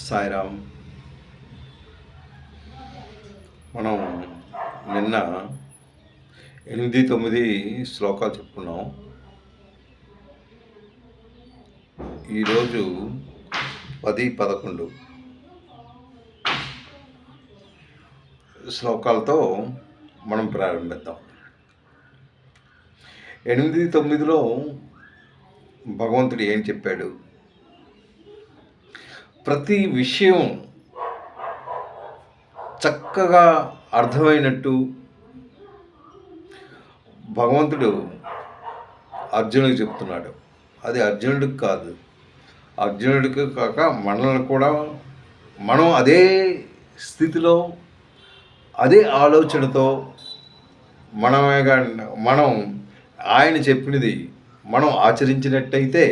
సాయిరామ్. మనం నిన్న 8-9 శ్లోకాలు చెప్పుకున్నాం. ఈరోజు 10-11 శ్లోకాలతో మనం ప్రారంభిద్దాం. 8-9లో భగవంతుడు ఏం చెప్పాడు? ప్రతి విషయం చక్కగా అర్థమైనట్టు భగవంతుడు అర్జునుడికి చెప్తున్నాడు. అది అర్జునుడికి కాదు, అర్జునుడికి కాక మనల్ని కూడా మనం అదే స్థితిలో అదే ఆలోచనతో మనం ఆయన చెప్పినది మనం ఆచరించినట్టయితే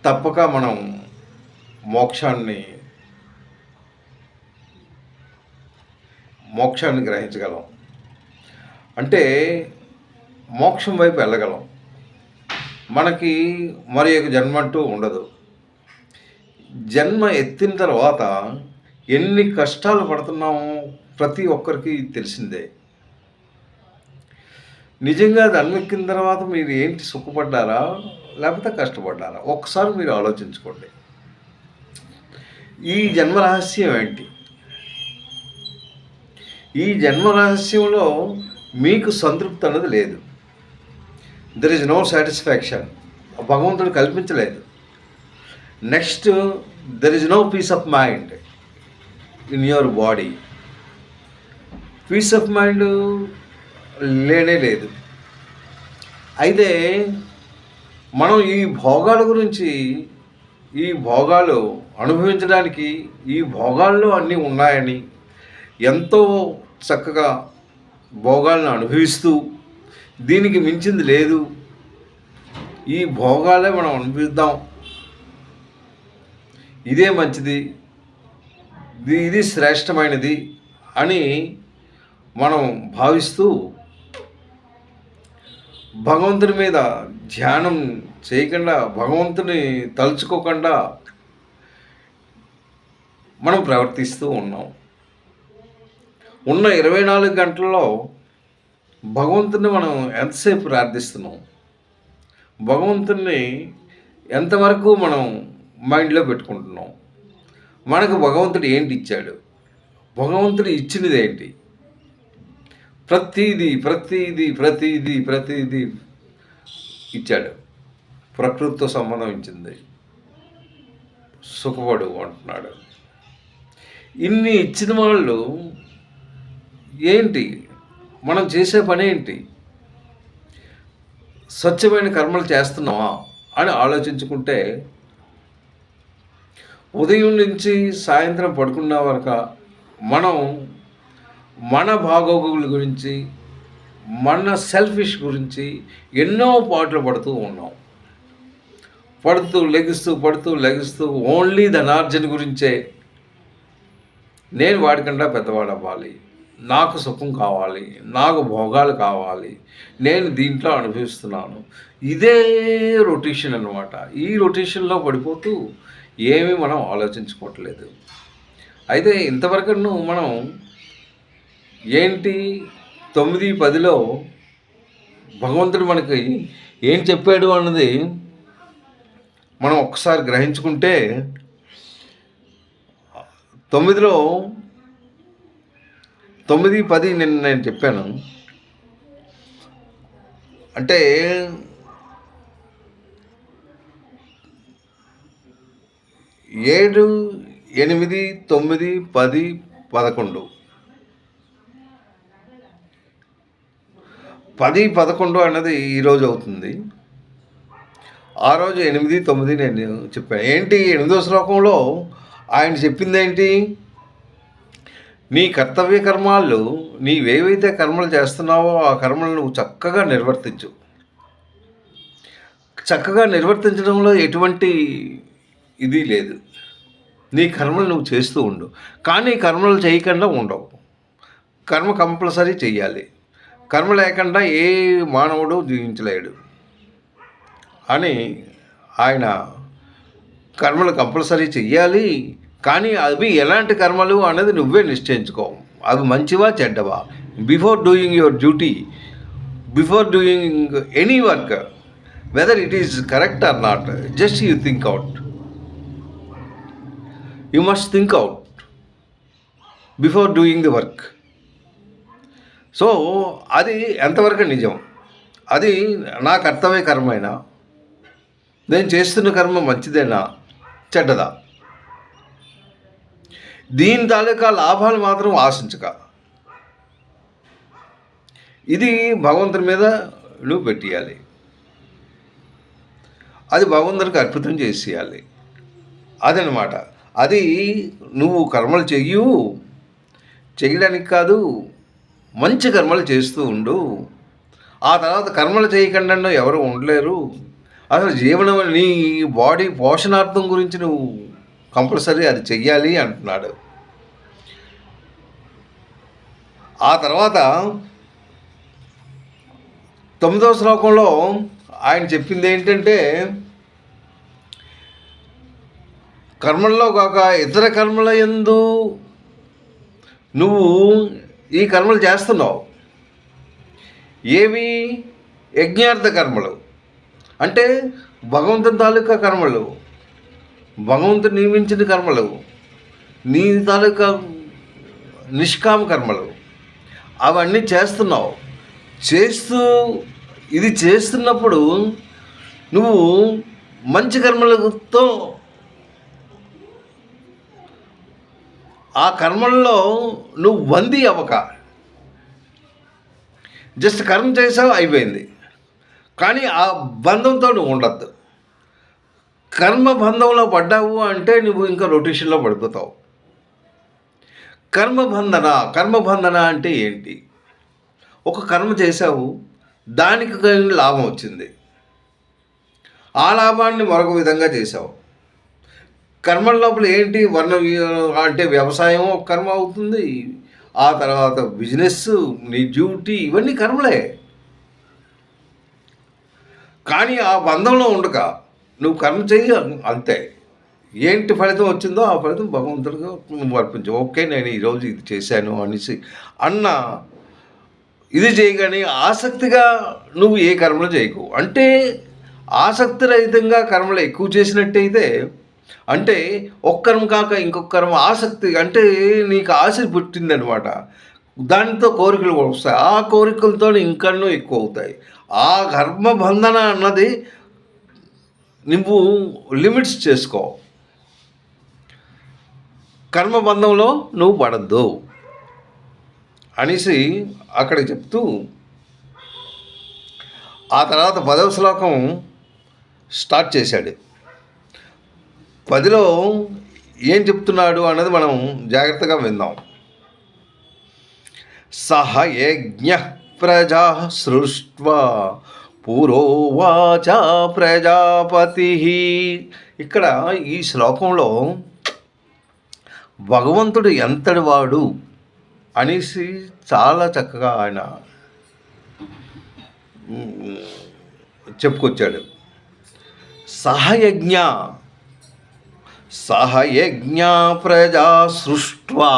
తప్పక మనం మోక్షాన్ని గ్రహించగలం. అంటే మోక్షం వైపు వెళ్ళగలం. మనకి మరి ఒక జన్మ అంటూ ఉండదు. జన్మ ఎత్తిన తర్వాత ఎన్ని కష్టాలు పడుతున్నామో ప్రతి ఒక్కరికి తెలిసిందే. నిజంగా జన్మెక్కిన తర్వాత మీరు ఏంటి సుఖపడ్డారా లేకపోతే కష్టపడ్డారా? ఒక్కసారి మీరు ఆలోచించుకోండి. ఈ జన్మ రహస్యం ఏంటి? ఈ జన్మ రహస్యంలో మీకు సంతృప్తి అన్నది లేదు. There is no satisfaction. భగవంతుడు కల్పించలేదు. Next, there is no peace of mind in your body. Peace of mind లేనే లేదు. అయితే మనం ఈ భోగాల గురించి, ఈ భోగాలు అనుభవించడానికి ఈ భోగాల్లో అన్నీ ఉన్నాయని ఎంతో చక్కగా భోగాలను అనుభవిస్తూ దీనికి మించింది లేదు, ఈ భోగాలే మనం అనుభవిద్దాం, ఇదే మంచిది, ఇది శ్రేష్టమైనది అని మనం భావిస్తూ భగవంతుని మీద ధ్యానం చేయకుండా, భగవంతుని తలుచుకోకుండా మనం ప్రవర్తిస్తూ ఉన్నాం. ఉన్న 24 గంటల్లో భగవంతుని మనం ఎంతసేపు ప్రార్థిస్తున్నాం? భగవంతుని ఎంతవరకు మనం మైండ్లో పెట్టుకుంటున్నాం? మనకు భగవంతుడు ఏంటి ఇచ్చాడు? భగవంతుడు ఇచ్చినది ఏంటి? ప్రతిదీ ఇచ్చాడు. ప్రకృతితో సంబంధం ఇచ్చింది. సుఖపడు అంటున్నాడు. ఇన్ని ఇచ్చిన వాళ్ళు ఏంటి? మనం చేసే పని ఏంటి? స్వచ్ఛమైన కర్మలు చేస్తున్నావా అని ఆలోచించుకుంటే ఉదయం నుంచి సాయంత్రం పడుకున్న వరకు మనం మన బాగోగుల గురించి, మన సెల్ఫిష్ గురించి ఎన్నో పాటలు పడుతూ ఉన్నాం. పడుతూ లెగుస్తూ ఓన్లీ ధనార్జన గురించే. నేను వాడికన్నా పెద్దవాడు అవ్వాలి, నాకు సుఖం కావాలి, నాకు భోగాలు కావాలి, నేను దీంట్లో అనుభవిస్తున్నాను. ఇదే రొటేషన్ అన్నమాట. ఈ రొటేషన్లో పడిపోతూ ఏమీ మనం ఆలోచించుకోవట్లేదు. అయితే ఇంతవరకు మనం ఏంటి 9-10లో భగవంతుడు మనకి ఏం చెప్పాడు అన్నది మనం ఒక్కసారి గ్రహించుకుంటే, 9లో 9-10 నేను చెప్పాను. అంటే 7, 8, 9, 10, 11 10-11 అన్నది ఈరోజు అవుతుంది. ఆ రోజు 8-9 నేను చెప్పాను. ఏంటి 8వ శ్లోకంలో ఆయన చెప్పింది ఏంటి? నీ కర్తవ్య కర్మాలు, నీవేవైతే కర్మలు చేస్తున్నావో ఆ కర్మలు నువ్వు చక్కగా నిర్వర్తించు. చక్కగా నిర్వర్తించడంలో ఎటువంటి ఇది లేదు. నీ కర్మలు నువ్వు చేస్తూ ఉండు. కానీ కర్మలు చేయకుండా ఉండవు. కర్మ కంపల్సరీ చెయ్యాలి. కర్మ లేకుండా ఏ మానవుడు జీవించలేడు అని ఆయన కర్మలు కంపల్సరీ చెయ్యాలి. కానీ అవి ఎలాంటి కర్మలు అన్నది నువ్వే నిశ్చయించుకో. అవి మంచివా చెడ్డవా. Before doing your duty, before doing any work, whether it is correct or not, just you think out. You must think out before doing the work. So అది ఎంతవరకు నిజం, అది నా కర్తవ్య కర్మైనా, నేను చేస్తున్న కర్మ మంచిదేనా చెడ్డదా, దీని తాలూకా లాభాలు మాత్రం ఆశించక, ఇది భగవంతుని మీద నువ్వు పెట్టేయాలి, అది భగవంతునికి అర్పితం చేసేయాలి. అదనమాట. అది నువ్వు కర్మలు చేయడానికి కాదు, మంచి కర్మలు చేస్తూ ఉండు. ఆ తర్వాత కర్మలు చేయకుండా ఎవరు ఉండలేరు. అసలు జీవనం, నీ బాడీ పోషణార్థం గురించి నువ్వు కంపల్సరీ అది చెయ్యాలి అంటున్నాడు. ఆ తర్వాత 9వ శ్లోకంలో ఆయన చెప్పింది ఏంటంటే, కర్మల్లో కాక ఇతర కర్మల యందు నువ్వు ఈ కర్మలు చేస్తున్నావు. ఏవి? యజ్ఞార్థ కర్మలు, అంటే భగవంతుని తాలూకా కర్మలు, భగవంతుడు నియమించిన కర్మలు, నీ తాలూకా నిష్కామ కర్మలు, అవన్నీ చేస్తున్నావు. ఇది చేస్తున్నప్పుడు నువ్వు మంచి కర్మలతో ఆ కర్మల్లో నువ్వు బందీ అవ్వక, జస్ట్ కర్మ చేసావు అయిపోయింది. కానీ ఆ బంధంతో నువ్వు ఉండద్దు. కర్మ బంధంలో పడ్డావు అంటే నువ్వు ఇంకా రొటేషన్లో పడిపోతావు. కర్మబంధన అంటే ఏంటి? ఒక కర్మ చేసావు, దానికి లాభం వచ్చింది, ఆ లాభాన్ని మరొక విధంగా చేసావు. కర్మల లోపల ఏంటి? అంటే వ్యవసాయం ఒక కర్మ అవుతుంది, ఆ తర్వాత బిజినెస్, నీ డ్యూటీ, ఇవన్నీ కర్మలే. కానీ ఆ బంధంలో ఉండక నువ్వు కర్మ చెయ్యి అంతే. ఏంటి ఫలితం వచ్చిందో ఆ ఫలితం భగవంతుడిగా నువ్వు అర్పించు. ఓకే, నేను ఈరోజు ఇది చేశాను అనేసి ఇది చేయగానే ఆసక్తిగా నువ్వు ఏ కర్మలు చేయకు. అంటే ఆసక్తి రహితంగా కర్మలు ఎక్కువ చేసినట్టయితే, అంటే ఒక్క కర్మ కాక ఇంకొక కర్మ ఆసక్తి, అంటే నీకు ఆశ పుట్టిందనమాట. దానితో కోరికలు వస్తాయి, ఆ కోరికలతో ఇంకన్నూ ఎక్కువ అవుతాయి. ఆ కర్మబంధన అన్నది నువ్వు లిమిట్స్ చేసుకో. కర్మబంధంలో నువ్వు పడద్దు అనేసి అక్కడ చెప్తూ, ఆ తర్వాత 10వ శ్లోకం స్టార్ట్ చేశాడు. 10లో ఏం చెప్తున్నాడు అన్నది మనం జాగ్రత్తగా విందాం. సహ యజ్ఞ ప్రజా సృష్ట్వా పురోవాచ ప్రజాపతి. ఇక్కడ ఈ శ్లోకంలో భగవంతుడు ఎంతటి వాడు అనేసి చాలా చక్కగా ఆయన చెప్పుకొచ్చాడు. సహయజ్ఞ ప్రజా సృష్ట్వా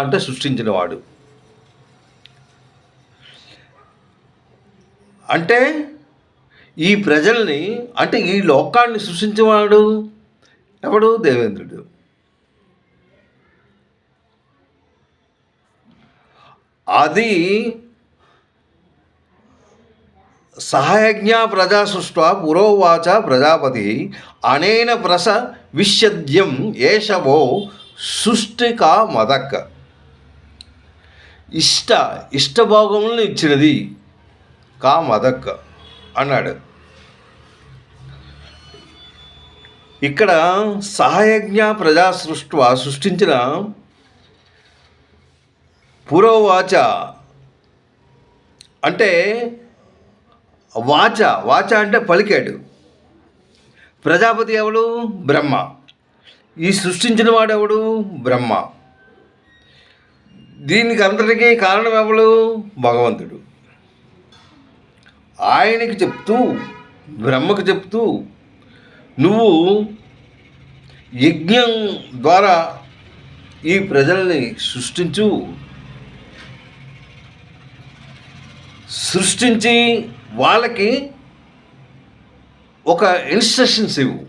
అంటే సృష్టించినవాడు. అంటే ఈ ప్రజల్ని, అంటే ఈ లోకాన్ని సృష్టించేవాడు ఎవడు? దేవేంద్రుడు. అది సహయజ్ఞ ప్రజా సృష్ట్వా పురోవాచ ప్రజాపతి అనేన ప్రస విశ్యద్యం ఏషవో సృష్టికా మదక్. ఇష్టభోగములను ఇచ్చినది కా మదక్ అన్నాడు. ఇక్కడ సహయజ్ఞ ప్రజా సృష్టించిన పురోవాచ అంటే వాచ అంటే పలికాడు. ప్రజాపతి ఎవడు? బ్రహ్మ. ఈ సృష్టించిన వాడెవడు? బ్రహ్మ. దీనికి అందరికీ కారణం ఎవడు? భగవంతుడు. ఆయనకి చెప్తూ, బ్రహ్మకు చెప్తూ, నువ్వు యజ్ఞం ద్వారా ఈ ప్రజల్ని సృష్టించి వాళ్ళకి ఒక ఇన్స్ట్రక్షన్స్ ఇవ్వు.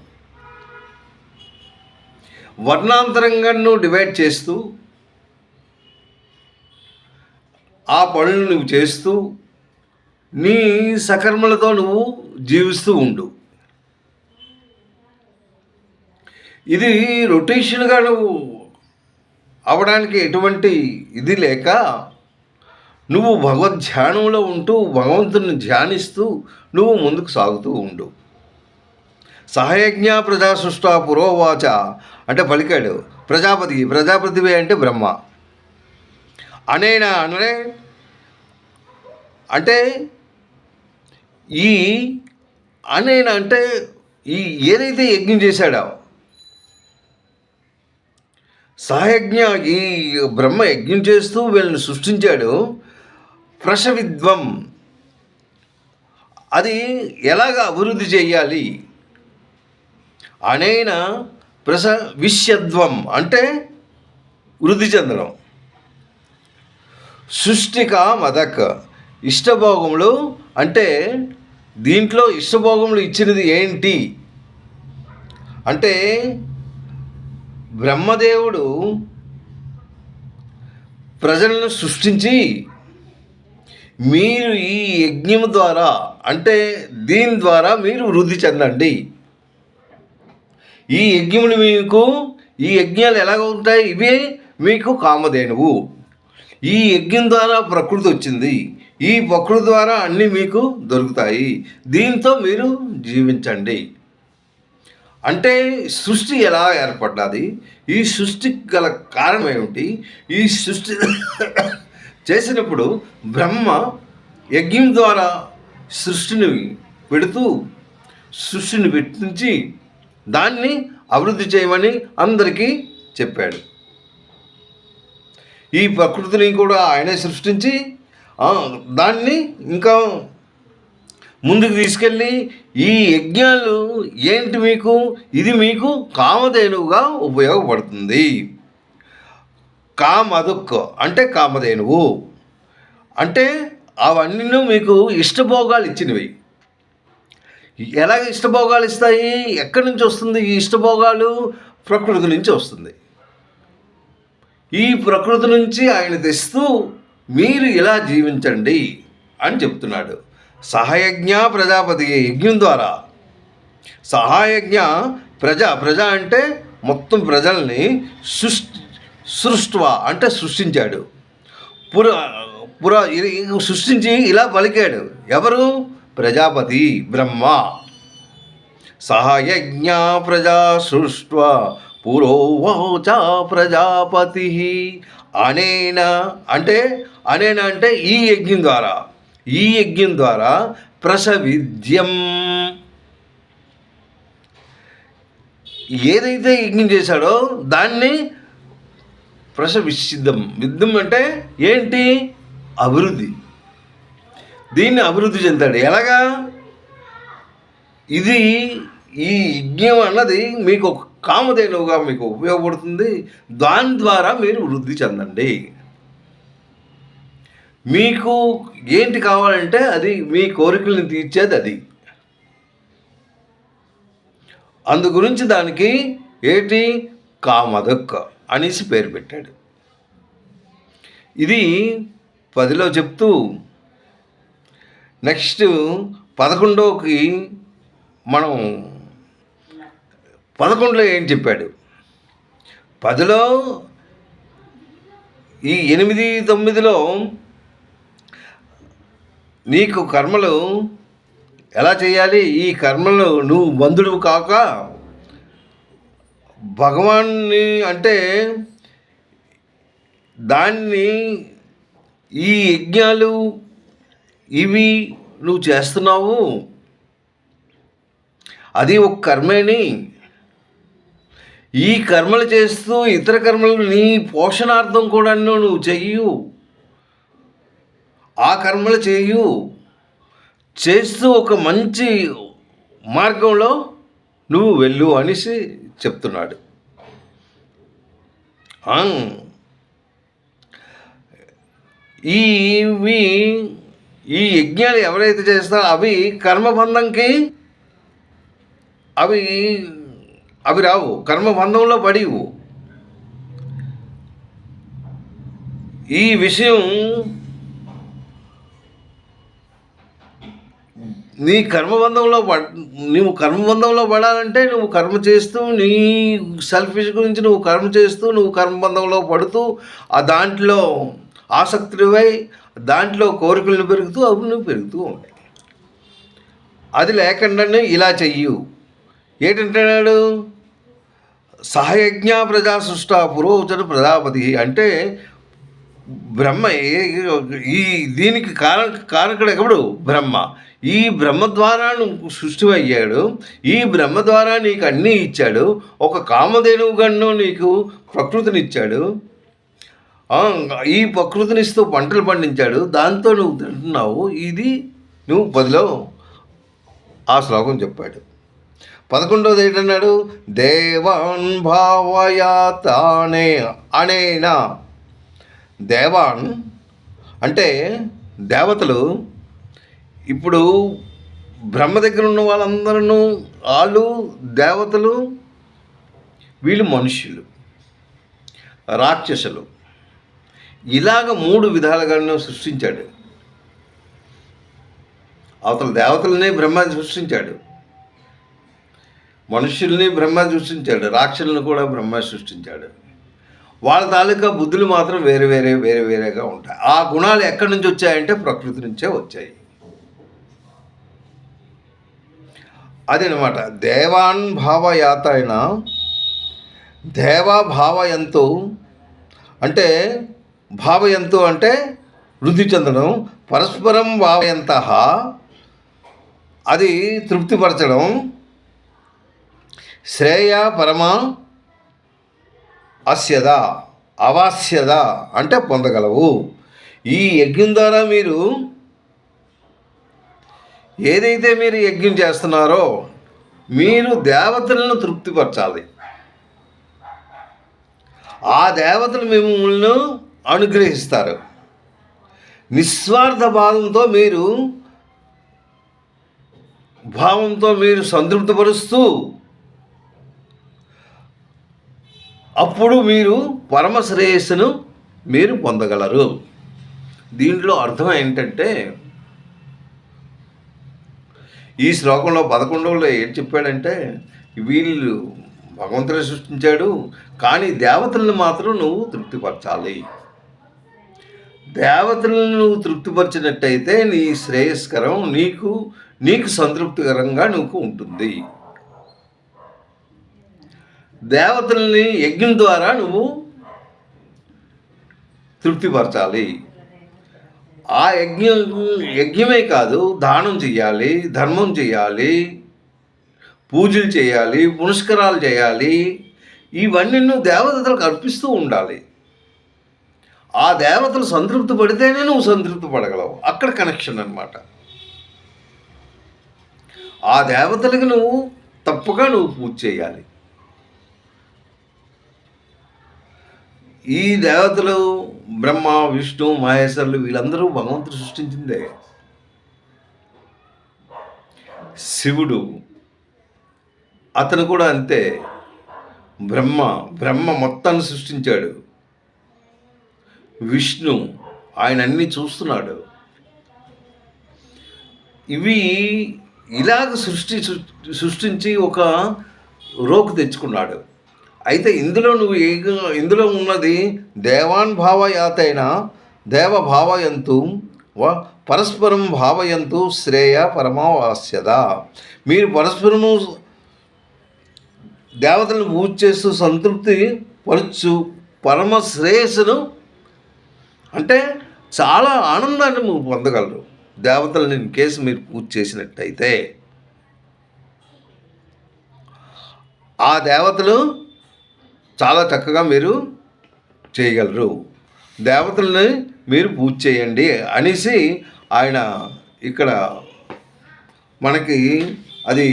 వర్ణాంతరంగా నువ్వు డివైడ్ చేస్తూ ఆ పనులు నువ్వు చేస్తూ నీ సకర్మలతో నువ్వు జీవిస్తూ ఉండు. ఇది రొటేషన్గా నువ్వు అవడానికి ఎటువంటి ఇది లేక నువ్వు భగవద్ ధ్యానంలో ఉంటూ భగవంతుని ధ్యానిస్తూ నువ్వు ముందుకు సాగుతూ ఉండు. సహయజ్ఞ ప్రజా సృష్ట పురోవాచ అంటే పలికాడు ప్రజాపతివే అంటే బ్రహ్మ. అనేనా అంటే అంటే ఈ ఏదైతే యజ్ఞం చేశాడో సహయజ్ఞ ఈ బ్రహ్మ యజ్ఞం చేస్తూ వీళ్ళని సృష్టించాడు. ప్రసవిద్వం అది ఎలాగ అభివృద్ధి చేయాలి. అనేన విశ్యద్వం అంటే వృద్ధి చెందడం. సృష్టిక మదక్ ఇష్టభోగములు అంటే దీంట్లో ఇష్టభోగములు ఇచ్చినది ఏంటి అంటే బ్రహ్మదేవుడు ప్రజలను సృష్టించి మీరు ఈ యజ్ఞం ద్వారా అంటే దీని ద్వారా మీరు వృద్ధి చెందండి. ఈ యజ్ఞాలు ఎలాగ ఉంటాయి? ఇవే మీకు కామధేనువు. ఈ యజ్ఞం ద్వారా ప్రకృతి వచ్చింది. ఈ ప్రకృతి ద్వారా అన్నీ మీకు దొరుకుతాయి. దీంతో మీరు జీవించండి. అంటే సృష్టి ఎలా ఏర్పడ్డది, ఈ సృష్టికి గల కారణం ఏమిటి, ఈ సృష్టి చేసినప్పుడు బ్రహ్మ యజ్ఞం ద్వారా సృష్టిని పెట్టించి దాన్ని అభివృద్ధి చేయమని అందరికీ చెప్పాడు. ఈ ప్రకృతిని కూడా ఆయనే సృష్టించి దాన్ని ఇంకా ముందుకు తీసుకెళ్ళి ఈ యజ్ఞాలు ఏంటి ఇది మీకు కామధేనువుగా ఉపయోగపడుతుంది. కామదుక్ అంటే కామధేనువు అంటే అవన్నీ మీకు ఇష్టభోగాలు ఇచ్చినవి. ఎలాగ ఇష్టభోగాలు ఇస్తాయి? ఎక్కడి నుంచి వస్తుంది ఈ ఇష్టభోగాలు? ప్రకృతి నుంచి వస్తుంది. ఈ ప్రకృతి నుంచి ఆయన తెస్తూ మీరు ఇలా జీవించండి అని చెప్తున్నాడు. సహయజ్ఞ ప్రజాపతి యజ్ఞం ద్వారా సహాయజ్ఞ ప్రజ అంటే మొత్తం ప్రజల్ని అంటే సృష్టించాడు. సృష్టించి ఇలా పలికాడు. ఎవరు? ప్రజాపతి బ్రహ్మ. సహయజ్ఞ ప్రజా సృష్ట్వా పురోవాచ ప్రజాపతి. అనేన అంటే ఈ యజ్ఞం ద్వారా ప్రసవిద్యం ఏదైతే యజ్ఞం చేశాడో దాన్ని విద్దం అంటే ఏంటి? అభివృద్ధి. దీన్ని అభివృద్ధి చెందాడు. ఎలాగా? ఈ యజ్ఞం అన్నది మీకు కామధేనువుగా మీకు ఉపయోగపడుతుంది. దాని ద్వారా మీరు వృద్ధి చెందండి. మీకు ఏంటి కావాలంటే అది మీ కోరికలను తీర్చేది అది. అందు గురించి దానికి ఏంటి? కామదుక్ అనేసి పేరు పెట్టాడు. ఇది 10లో చెప్తూ నెక్స్ట్ 11కి మనం 11లో ఏం చెప్పాడు? 10లో ఈ 8, 9లో నీకు కర్మలు ఎలా చేయాలి? ఈ కర్మలు నువ్వు బంధుడు కాక భగవాన్ని అంటే దాన్ని ఈ యజ్ఞాలు ఇవి నువ్వు చేస్తున్నావు, అది ఒక కర్మేని. ఈ కర్మలు చేస్తూ ఇతర కర్మలు నీ పోషణార్థం కూడా నువ్వు చెయ్యు. ఆ కర్మలు చేస్తూ ఒక మంచి మార్గంలో నువ్వు వెళ్ళు అనేసి చెప్తున్నాడు. ఆ, ఇవి ఈ యజ్ఞాలు ఎవరైతే చేస్తారో అవి కర్మబంధంకి అవి అవి రావు, కర్మబంధంలో పడివు. ఈ విషయం నీ కర్మబంధంలో నువ్వు కర్మబంధంలో పడాలంటే నువ్వు కర్మ చేస్తూ నీ సెల్ఫిష్ గురించి నువ్వు కర్మ చేస్తూ నువ్వు కర్మబంధంలో పడుతూ ఆ దాంట్లో ఆసక్తుడివై దాంట్లో కోరికలను పెరుగుతూ అవి నువ్వు పెరుగుతూ ఉంటాయి. అది లేకుండానే ఇలా చెయ్యు. ఏంటంటున్నాడు? సహయజ్ఞ ప్రజా సృష్ట పురోచన ప్రజాపతి అంటే బ్రహ్మ ఈ దీనికి కారకుడు ఎవడు? బ్రహ్మ. ఈ బ్రహ్మ ద్వారా నువ్వు సృష్టి అయ్యాడు. ఈ బ్రహ్మ ద్వారా నీకు అన్నీ ఇచ్చాడు. ఒక కామధేనువు గన్ను నీకు ప్రకృతినిచ్చాడు. ఈ ప్రకృతినిస్తూ పంటలు పండించాడు. దాంతో నువ్వు తింటున్నావు. ఇది నువ్వు 10లో ఆ శ్లోకం చెప్పాడు. 11వది ఏంటన్నాడు? దేవాన్ భావయాతానే అనేనా. దేవాన్ అంటే దేవతలు. ఇప్పుడు బ్రహ్మ దగ్గర ఉన్న వాళ్ళందరూ వాళ్ళు దేవతలు, వీళ్ళు మనుష్యులు, రాక్షసులు. ఇలాగ 3 విధాలుగా సృష్టించాడు. అవతల దేవతలనే బ్రహ్మ సృష్టించాడు, మనుష్యుల్ని బ్రహ్మ సృష్టించాడు, రాక్షసులను కూడా బ్రహ్మ సృష్టించాడు. వాళ్ళ తాలూకా బుద్ధులు మాత్రం వేరే వేరేగా ఉంటాయి. ఆ గుణాలు ఎక్కడి నుంచి వచ్చాయంటే ప్రకృతి నుంచే వచ్చాయి. అదనమాట. దేవాన్ భావయాత అయిన దేవాభావయంతు అంటే భావయంతు అంటే వృద్ధి చెందడం, పరస్పరం భావయంత అది తృప్తిపరచడం, శ్రేయ పరమ అస్యద అవాస్యద అంటే పొందగలవు. ఈ యజ్ఞం ద్వారా మీరు ఏదైతే మీరు యజ్ఞం చేస్తున్నారో మీరు దేవతలను తృప్తిపరచాలి. ఆ దేవతలు మిమ్మల్ని అనుగ్రహిస్తారు. నిస్వార్థ భావంతో మీరు సంతృప్తిపరుస్తూ అప్పుడు మీరు పరమ శ్రేయస్సును మీరు పొందగలరు. దీంట్లో అర్థం ఏంటంటే ఈ శ్లోకంలో 11వలో ఏం చెప్పాడంటే వీళ్ళు భగవంతుని సృష్టించాడు, కానీ దేవతలను మాత్రం నువ్వు తృప్తిపరచాలి. దేవతలను నువ్వు తృప్తిపరిచినట్టయితే నీ శ్రేయస్కరం, నీకు సంతృప్తికరంగా నీకు ఉంటుంది. దేవతల్ని యజ్ఞం ద్వారా నువ్వు తృప్తిపరచాలి. ఆ యజ్ఞమే కాదు, దానం చేయాలి, ధర్మం చేయాలి, పూజలు చేయాలి, పునస్కారాలు చేయాలి. ఇవన్నీ నువ్వు దేవతలకు అర్పిస్తూ ఉండాలి. ఆ దేవతలు సంతృప్తి పడితేనే నువ్వు సంతృప్తి పడగలవు. అక్కడ కనెక్షన్ అన్నమాట. ఆ దేవతలకి నువ్వు తప్పగా నువ్వు పూజ చేయాలి. ఈ దేవతలు బ్రహ్మ, విష్ణు, మహేశ్వరులు వీళ్ళందరూ భగవంతుడు సృష్టించిందే. శివుడు అతను కూడా అంతే. బ్రహ్మ మొత్తాన్ని సృష్టించాడు. విష్ణు ఆయన అన్నీ చూస్తున్నాడు. ఇవి ఇలాగ సృష్టించి ఒక రోకు తెచ్చుకున్నాడు. అయితే ఇందులో ఉన్నది దేవాన్ భావయాతైన దేవభావయంతు పరస్పరం భావయంతు శ్రేయ పరమావాస్యద. మీరు పరస్పరము దేవతలను పూజ చేస్తూ సంతృప్తి పరచు పరమ శ్రేయస్సును అంటే చాలా ఆనందాన్ని మీరు పొందగలరు. దేవతలను ఇన్ కేసు మీరు పూజ చేసినట్టయితే ఆ దేవతలు చాలా చక్కగా మీరు చేయగలరు. దేవతలని మీరు పూజ చేయండి అనేసి ఆయన ఇక్కడ మనకి అది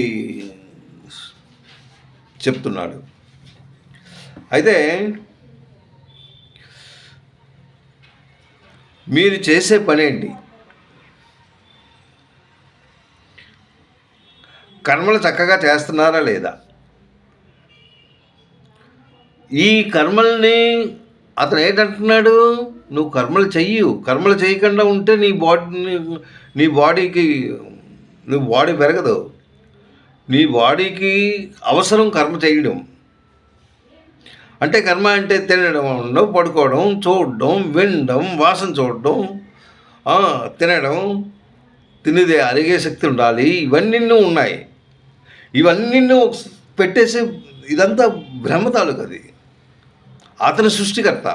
చెప్తున్నాడు. అయితే మీరు చేసే పనేంటి? కర్మలు చక్కగా చేస్తున్నారా లేదా? ఈ కర్మల్ని అతను ఏంటంటున్నాడు, నువ్వు కర్మలు చెయ్యు, కర్మలు చేయకుండా ఉంటే నీ బాడీకి నువ్వు బాడీ పెరగదు. నీ బాడీకి అవసరం కర్మ చేయడం. అంటే కర్మ అంటే తినడం, పడుకోవడం, చూడడం, వినడం, వాసన చూడడం, తినడం, తినేదే అరిగే శక్తి ఉండాలి. ఇవన్నీ ఉన్నాయి. ఇవన్నీ పెట్టేసి ఇదంతా బ్రహ్మ తాలూకు. అది అతని సృష్టికర్త.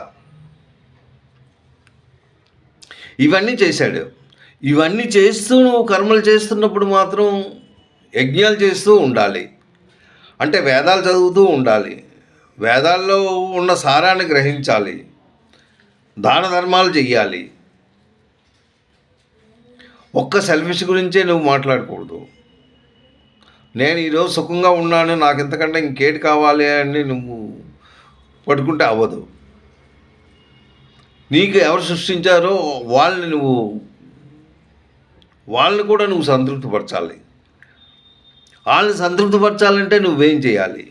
ఇవన్నీ చేశాడు. ఇవన్నీ చేస్తూ నువ్వు కర్మలు చేస్తున్నప్పుడు మాత్రం యజ్ఞాలు చేస్తూ ఉండాలి. అంటే వేదాలు చదువుతూ ఉండాలి. వేదాల్లో ఉన్న సారాన్ని గ్రహించాలి. దాన ధర్మాలు చెయ్యాలి. ఒక్క సెల్ఫిష్ గురించే నువ్వు మాట్లాడకూడదు. నేను ఈరోజు సుఖంగా ఉన్నాను, నాకు ఇంతకంటే ఇంకేటి కావాలి అని నువ్వు పట్టుకుంటే అవ్వదు. నీకు ఎవరు సృష్టించారో వాళ్ళని కూడా నువ్వు సంతృప్తిపరచాలి. వాళ్ళని సంతృప్తిపరచాలంటే నువ్వేం చేయాలి?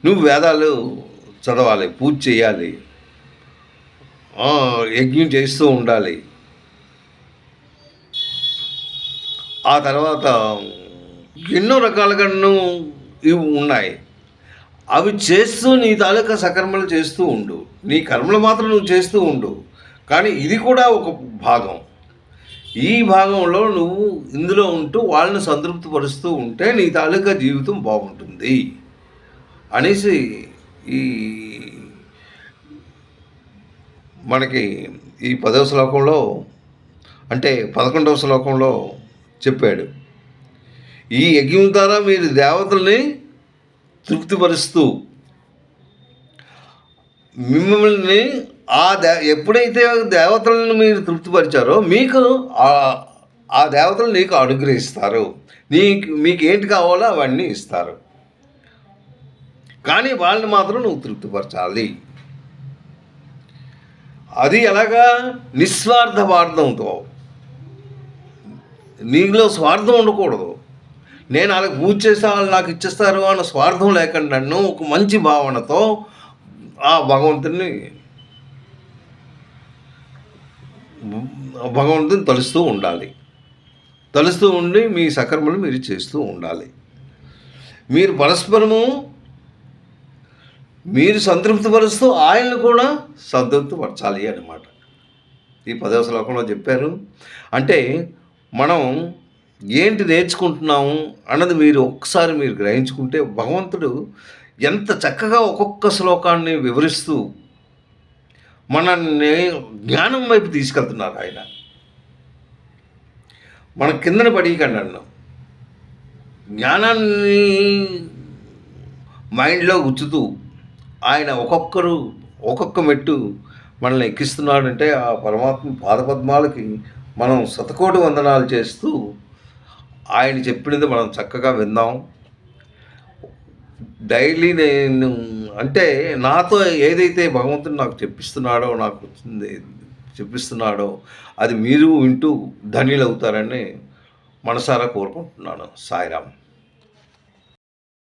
నువ్వు వేదాలు చదవాలి, పూజ చేయాలి, యజ్ఞం చేస్తూ ఉండాలి. ఆ తర్వాత ఎన్నో రకాలుగా ఇవి ఉన్నాయి. అవి చేస్తూ నీ తాలూకా సకర్మలు చేస్తూ ఉండు. నీ కర్మలు మాత్రం నువ్వు చేస్తూ ఉండు. కానీ ఇది కూడా ఒక భాగం. ఈ భాగంలో నువ్వు ఇందులో ఉంటూ వాళ్ళని సంతృప్తిపరుస్తూ ఉంటే నీ తాలూకా జీవితం బాగుంటుంది అనేసి ఈ మనకి ఈ 10వ శ్లోకంలో, అంటే 11వ శ్లోకంలో చెప్పాడు. ఈ యజ్ఞం ద్వారా మీరు దేవతల్ని తృప్తిపరుస్తూ మిమ్మల్ని ఎప్పుడైతే దేవతలను మీరు తృప్తిపరిచారో మీకు ఆ దేవతలు నీకు అనుగ్రహిస్తారు. మీకు ఏంటి కావాలో అవన్నీ ఇస్తారు. కానీ వాళ్ళని మాత్రం నువ్వు తృప్తిపరచాలి. అది ఎలాగా? నిస్వార్థవార్థంతో. నీలో స్వార్థం ఉండకూడదు. నేను వాళ్ళకి పూజ చేస్తే వాళ్ళు నాకు ఇచ్చేస్తారు అన్న స్వార్థం లేకుండా నన్ను ఒక మంచి భావనతో ఆ భగవంతుని తలుస్తూ ఉండాలి. తలుస్తూ ఉండి మీ సకర్మలు మీరు చేస్తూ ఉండాలి. మీరు పరస్పరము మీరు సంతృప్తిపరుస్తూ ఆయన్ని కూడా సంతృప్తిపరచాలి అన్నమాట. ఈ 10వ శ్లోకంలో చెప్పారు. అంటే మనం ఏంటి నేర్చుకుంటున్నాము అన్నది మీరు ఒక్కసారి మీరు గ్రహించుకుంటే భగవంతుడు ఎంత చక్కగా ఒక్కొక్క శ్లోకాన్ని వివరిస్తూ మనల్ని జ్ఞానం వైపు తీసుకెళ్తున్నారు. ఆయన మన కిందన పడేయకండి అన్నాం. జ్ఞానాన్ని మైండ్లో గుచ్చుతూ ఆయన ఒక్కొక్క మెట్టు మనల్ని ఎక్కిస్తున్నాడంటే ఆ పరమాత్మ పాదపద్మాలకి మనం శతకోటి వందనాలు చేస్తూ ఆయన చెప్పినది మనం చక్కగా విందాం. డైలీ నేను అంటే నాతో ఏదైతే భగవంతుడు నాకు చెప్పిస్తున్నాడో అది మీరు వింటూ ధన్యులవుతారని మనసారా కోరుకుంటున్నాను. సాయిరామ్.